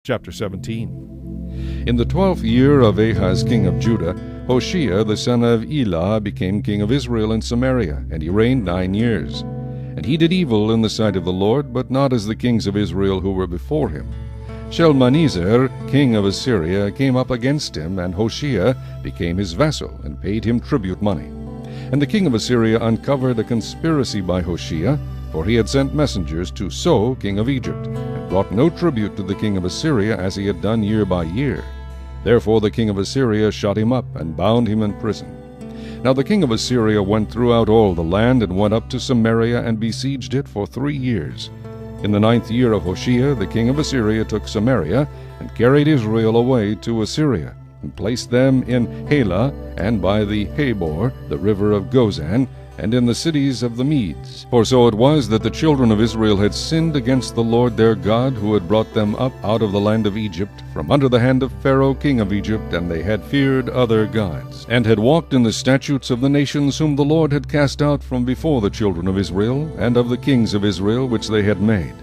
Chapter 17. In the 12th year of Ahaz king of Judah, Hoshea the son of Elah became king of Israel in Samaria, and he reigned 9 years. And he did evil in the sight of the Lord, but not as the kings of Israel who were before him. Shalmaneser, king of Assyria, came up against him, and Hoshea became his vassal, and paid him tribute money. And the king of Assyria uncovered a conspiracy by Hoshea, for he had sent messengers to So, king of Egypt, and brought no tribute to the king of Assyria, as he had done year by year. Therefore the king of Assyria shut him up, and bound him in prison. Now the king of Assyria went throughout all the land, and went up to Samaria, and besieged it for 3 years. In the 9th year of Hoshea, the king of Assyria took Samaria, and carried Israel away to Assyria, and placed them in Halah, and by the Habor, the river of Gozan, and in the cities of the Medes. For so it was that the children of Israel had sinned against the Lord their God, who had brought them up out of the land of Egypt, from under the hand of Pharaoh king of Egypt, and they had feared other gods, and had walked in the statutes of the nations whom the Lord had cast out from before the children of Israel, and of the kings of Israel which they had made.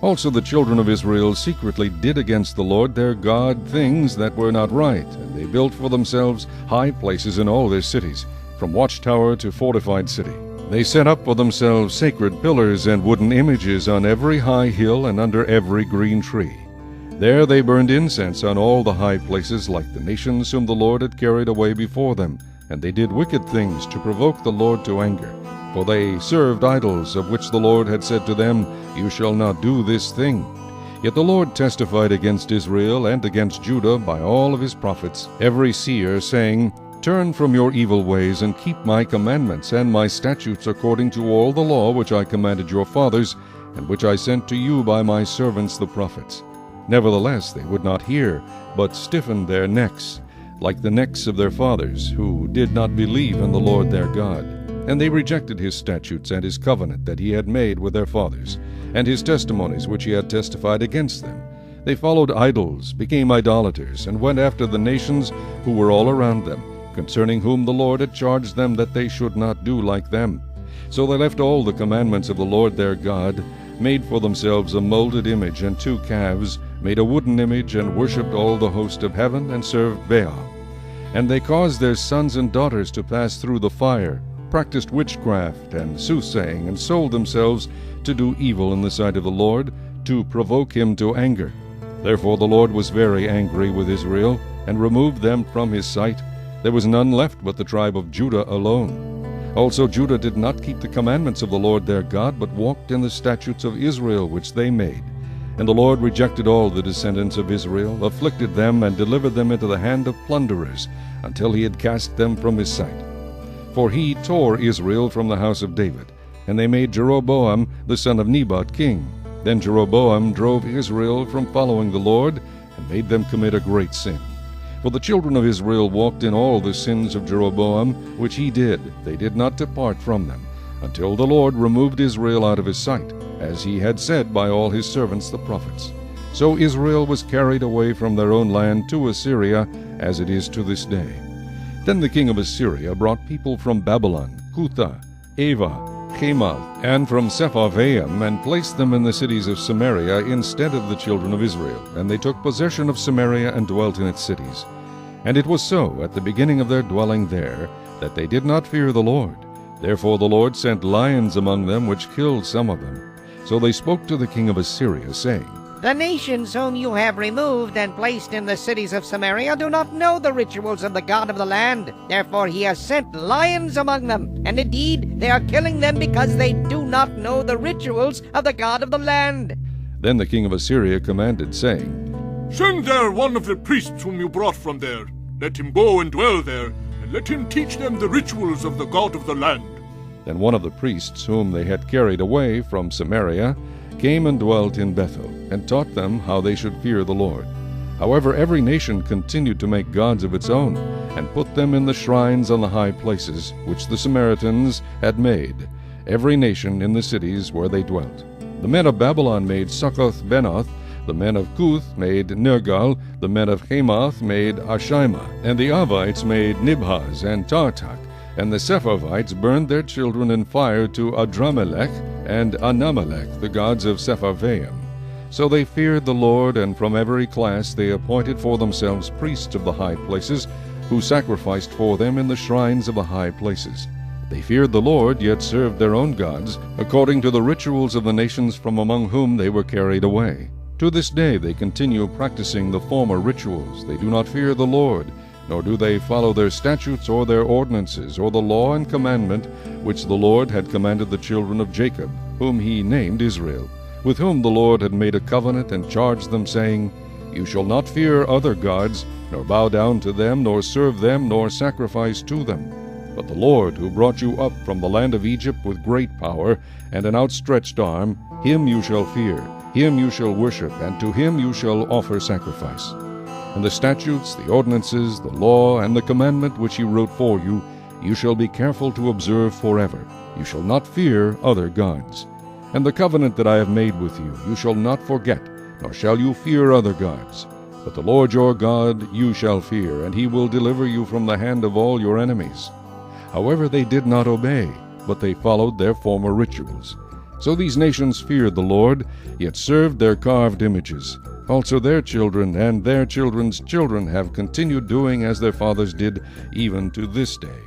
Also the children of Israel secretly did against the Lord their God things that were not right, and they built for themselves high places in all their cities, from watchtower to fortified city. They set up for themselves sacred pillars and wooden images on every high hill and under every green tree. There they burned incense on all the high places, like the nations whom the Lord had carried away before them. And they did wicked things to provoke the Lord to anger. For they served idols, of which the Lord had said to them, "You shall not do this thing." Yet the Lord testified against Israel and against Judah by all of his prophets, every seer, saying, "Turn from your evil ways, and keep my commandments and my statutes according to all the law which I commanded your fathers, and which I sent to you by my servants the prophets." Nevertheless they would not hear, but stiffened their necks, like the necks of their fathers, who did not believe in the Lord their God. And they rejected his statutes and his covenant that he had made with their fathers, and his testimonies which he had testified against them. They followed idols, became idolaters, and went after the nations who were all around them, concerning whom the Lord had charged them that they should not do like them. So they left all the commandments of the Lord their God, made for themselves a molded image and 2 calves, made a wooden image, and worshipped all the host of heaven, and served Baal. And they caused their sons and daughters to pass through the fire, practiced witchcraft and soothsaying, and sold themselves to do evil in the sight of the Lord, to provoke him to anger. Therefore the Lord was very angry with Israel, and removed them from his sight. There was none left but the tribe of Judah alone. Also Judah did not keep the commandments of the Lord their God, but walked in the statutes of Israel which they made. And the Lord rejected all the descendants of Israel, afflicted them, and delivered them into the hand of plunderers, until he had cast them from his sight. For he tore Israel from the house of David, and they made Jeroboam the son of Nebat king. Then Jeroboam drove Israel from following the Lord, and made them commit a great sin. For the children of Israel walked in all the sins of Jeroboam, which he did. They did not depart from them, until the Lord removed Israel out of his sight, as he had said by all his servants the prophets. So Israel was carried away from their own land to Assyria, as it is to this day. Then the king of Assyria brought people from Babylon, Cutha, Ava, Hamath, and from Sepharvaim, and placed them in the cities of Samaria instead of the children of Israel. And they took possession of Samaria, and dwelt in its cities. And it was so, at the beginning of their dwelling there, that they did not fear the Lord. Therefore the Lord sent lions among them, which killed some of them. So they spoke to the king of Assyria, saying, "The nations whom you have removed and placed in the cities of Samaria do not know the rituals of the God of the land. Therefore he has sent lions among them. And indeed they are killing them, because they do not know the rituals of the God of the land." Then the king of Assyria commanded, saying, "Send there one of the priests whom you brought from there. Let him go and dwell there, and let him teach them the rituals of the God of the land." Then one of the priests whom they had carried away from Samaria came and dwelt in Bethel, and taught them how they should fear the Lord. However, every nation continued to make gods of its own, and put them in the shrines on the high places, which the Samaritans had made, every nation in the cities where they dwelt. The men of Babylon made Succoth-Benoth, the men of Cuth made Nergal, the men of Hamath made Ashima, and the Avites made Nibhaz and Tartak, and the Sepharvites burned their children in fire to Adramelech and Anamelech, the gods of Sepharvaim. So they feared the Lord, and from every class they appointed for themselves priests of the high places, who sacrificed for them in the shrines of the high places. They feared the Lord, yet served their own gods, according to the rituals of the nations from among whom they were carried away. To this day they continue practicing the former rituals. They do not fear the Lord, nor do they follow their statutes or their ordinances, or the law and commandment which the Lord had commanded the children of Jacob, whom he named Israel, with whom the Lord had made a covenant and charged them, saying, You shall not fear other gods, nor bow down to them, nor serve them, nor sacrifice to them. But the Lord, who brought you up from the land of Egypt with great power and an outstretched arm, him you shall fear, him you shall worship, and to him you shall offer sacrifice. And the statutes, the ordinances, the law, and the commandment which he wrote for you, you shall be careful to observe forever. You shall not fear other gods. And the covenant that I have made with you, you shall not forget, nor shall you fear other gods. But the Lord your God you shall fear, and he will deliver you from the hand of all your enemies. However, they did not obey, but they followed their former rituals. So these nations feared the Lord, yet served their carved images. Also their children and their children's children have continued doing as their fathers did, even to this day.